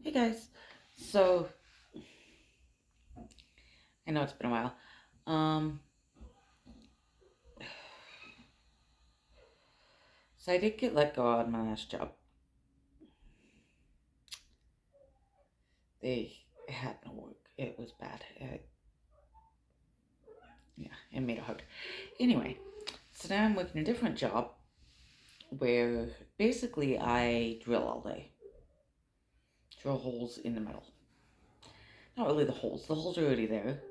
Hey guys. So, I know it's been a while. Um, so I did get let go on my last job. They had no work. It was bad. Yeah, it made it hard. Anyway, so now I'm working a different job where basically I drill all day. Drill holes in the metal. Not really the holes. The holes are already there.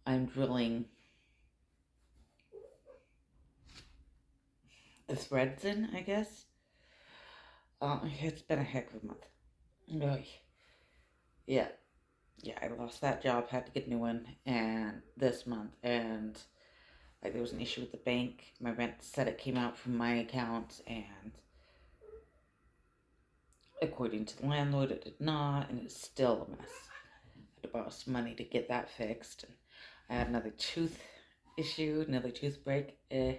I'm drilling the threads in, I guess. It's been a heck of a month. Oy. Yeah, yeah, I lost that job, had to get a new one, and this month, and like there was an issue with the bank. My rent said it came out from my account, and according to the landlord, it did not, and it's still a mess. I had to borrow some money to get that fixed. And I had another tooth issue, another tooth break. So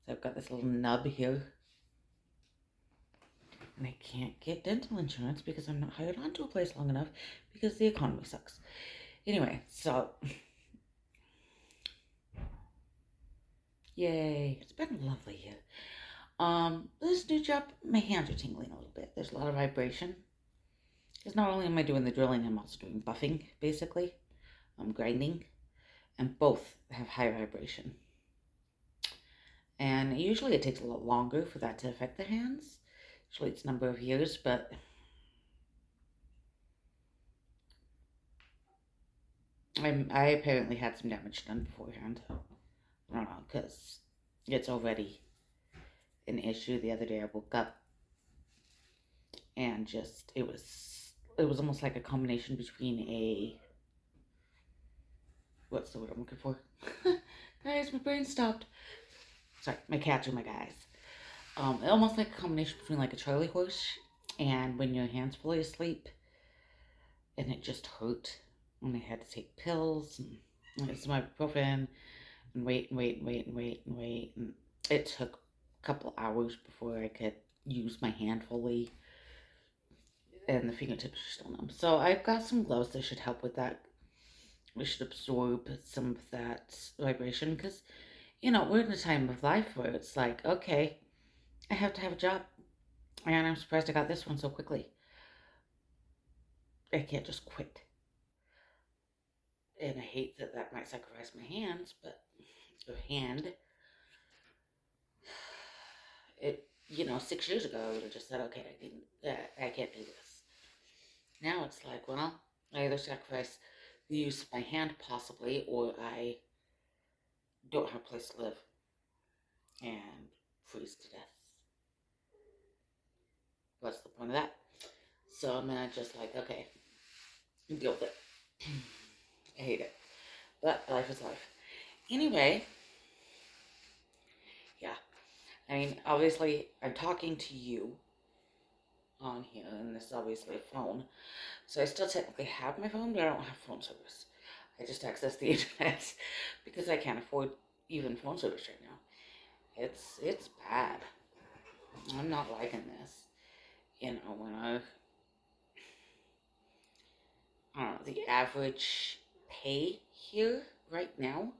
I've got this little nub here, and I can't get dental insurance because I'm not hired onto a place long enough because the economy sucks. Anyway, so yay! It's been lovely here. This new job, my hands are tingling a little bit. There's a lot of vibration. Because not only am I doing the drilling, I'm also doing buffing, basically. I'm grinding. And both have high vibration. And usually it takes a lot longer for that to affect the hands. Usually it's a number of years, but I apparently had some damage done beforehand. I don't know, because it's already an issue. The other day I woke up and just, it was almost like a combination between a, what's the word I'm looking for? Guys, my brain stopped. Sorry, my cats are my guys. Almost like a combination between like a Charlie horse and when your hand's fully asleep, and it just hurt. And I had to take pills and some ibuprofen and wait and wait and wait and wait and wait. And it took a couple hours before I could use my hand fully, and the fingertips are still numb. So I've got some gloves that should help with that. We should absorb some of that vibration because, we're in a time of life where it's like, okay, I have to have a job. And I'm surprised I got this one so quickly. I can't just quit. And I hate that that might sacrifice my hands, but your hand, it, 6 years ago, I would have just said, okay, I can't do this. Now it's like, well, I either sacrifice the use of my hand possibly, or I don't have a place to live and freeze to death. What's the point of that? So I'm gonna just like, okay, deal with it. I hate it. But life is life. Anyway, yeah. I mean, obviously, I'm talking to you on here, and this is obviously a phone. So I still technically have my phone, but I don't have phone service. I just access the internet because I can't afford even phone service right now. It's bad. I'm not liking this. When I don't know, the average pay here right now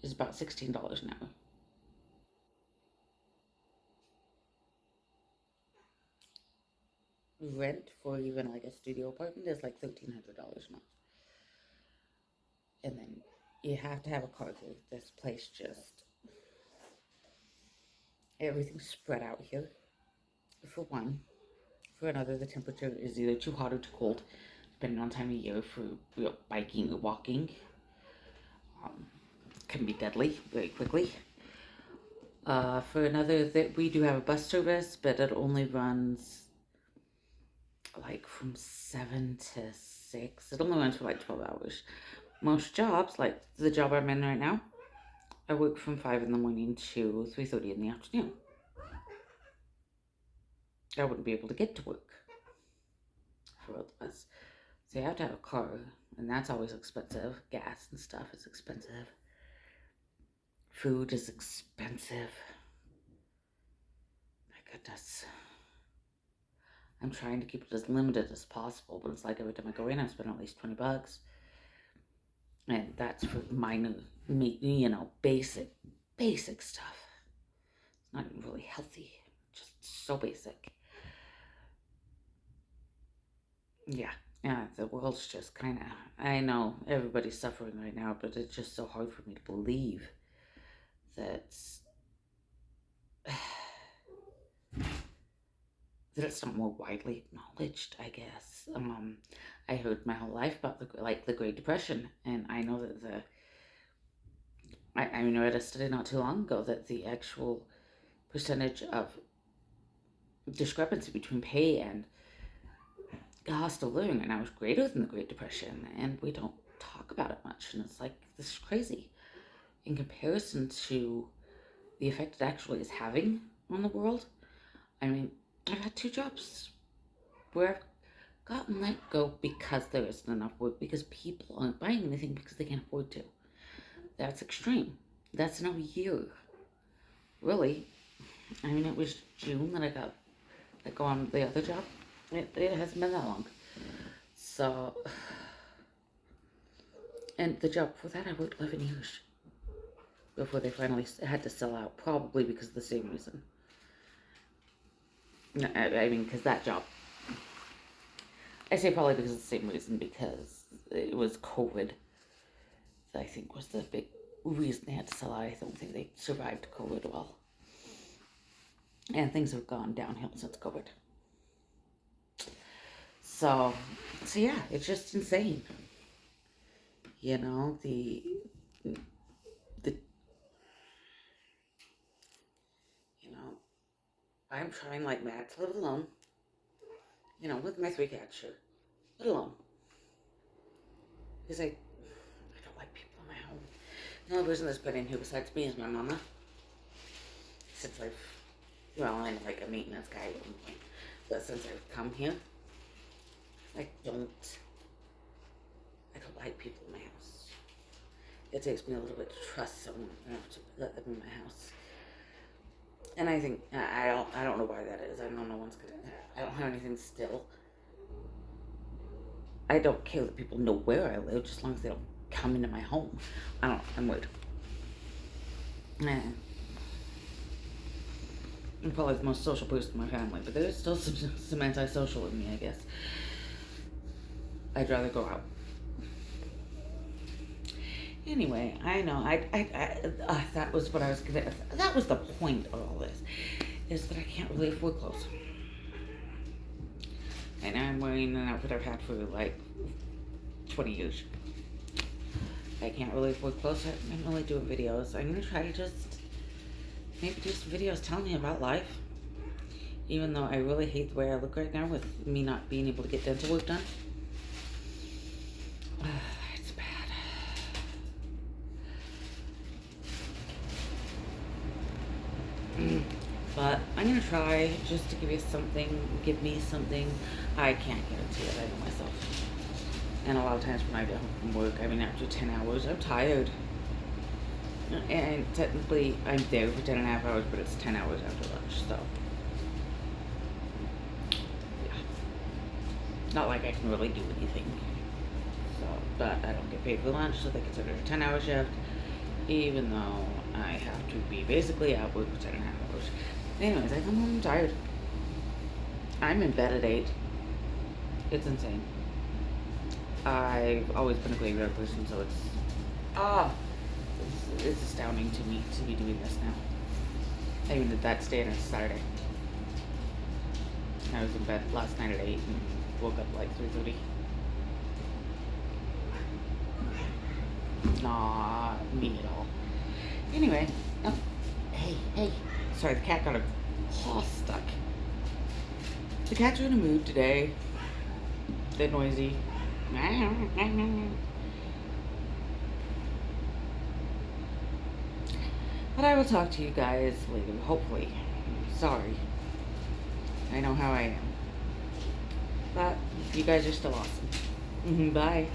is about $16 an hour. Rent for even like a studio apartment is like $1,300 a month. And then you have to have a car here. This place just, everything's spread out here. For one. For another, the temperature is either too hot or too cold, depending on time of year for biking or walking. Um, can be deadly very quickly. For another, that we do have a bus service, but it only runs like from 7 to 6. It only runs for like 12 hours. Most jobs, like the job I'm in right now, I work from 5 in the morning to 3:30 in the afternoon. I wouldn't be able to get to work for both of us. So you have to have a car, and that's always expensive. Gas and stuff is expensive. Food is expensive. My goodness. I'm trying to keep it as limited as possible, but it's like every time I go in, I spend at least $20. And that's for minor, basic stuff. It's not even really healthy, just so basic. Yeah, the world's just kind of, I know everybody's suffering right now, but it's just so hard for me to believe that that it's not more widely acknowledged, I guess. I heard my whole life about the Great Depression, and I know that I read a study not too long ago that the actual percentage of discrepancy between pay and cost of living right now is greater than the Great Depression, and we don't talk about it much, and it's like, this is crazy in comparison to the effect it actually is having on the world. I mean, I've had 2 jobs where I've gotten let go because there isn't enough work, because people aren't buying anything because they can't afford to. That's extreme. That's now a year. Really. I mean, it was June that I got let go on the other job. It hasn't been that long. So, and the job before that, I worked 11 years before they finally had to sell out, probably because of the same reason. I mean, because that job, I say probably because of the same reason, because it was COVID that I think was the big reason they had to sell out. I don't think they survived COVID well. And things have gone downhill since COVID. So yeah, it's just insane. You know, I'm trying like mad to live alone. With my 3 cats, sure. Live alone. Because I don't like people in my home. The only person that's been in here besides me is my mama. Since I'm like a maintenance guy at one point. But since I've come here, I don't like people in my house. It takes me a little bit to trust someone enough to let them in my house. And I think, I don't know why that is. I don't have anything still. I don't care that people know where I live, just as long as they don't come into my home. I'm weird. I'm probably the most social person in my family, but there's still some antisocial in me, I guess. I'd rather go out. Anyway, I know, that was what I was gonna, that was the point of all this, is that I can't really afford clothes. And I'm wearing an outfit I've had for like 20 years. I can't really afford clothes. I'm only doing videos. I'm gonna try to just maybe do some videos telling me about life. Even though I really hate the way I look right now with me not being able to get dental work done. It's bad. But I'm gonna try just to give me something. I can't guarantee it, I know myself. And a lot of times when I get home from work, after 10 hours, I'm tired. And technically, I'm there for 10.5 hours, but it's 10 hours after lunch, so. Yeah. Not like I can really do anything. So, but I don't get paid for lunch, so they consider it a 10-hour shift, even though I have to be basically at work for 10.5 hours. Anyways, I come home tired. I'm in bed at 8. It's insane. I've always been a graveyard person, so it's astounding to me to be doing this now. I even did that today, and it's Saturday. I was in bed last night at 8 and woke up like 3:30. Not me at all. Anyway, hey. Sorry, the cat got a paw stuck. The cats are in a mood today. They're noisy. But I will talk to you guys later, hopefully. Sorry. I know how I am. But you guys are still awesome. Bye.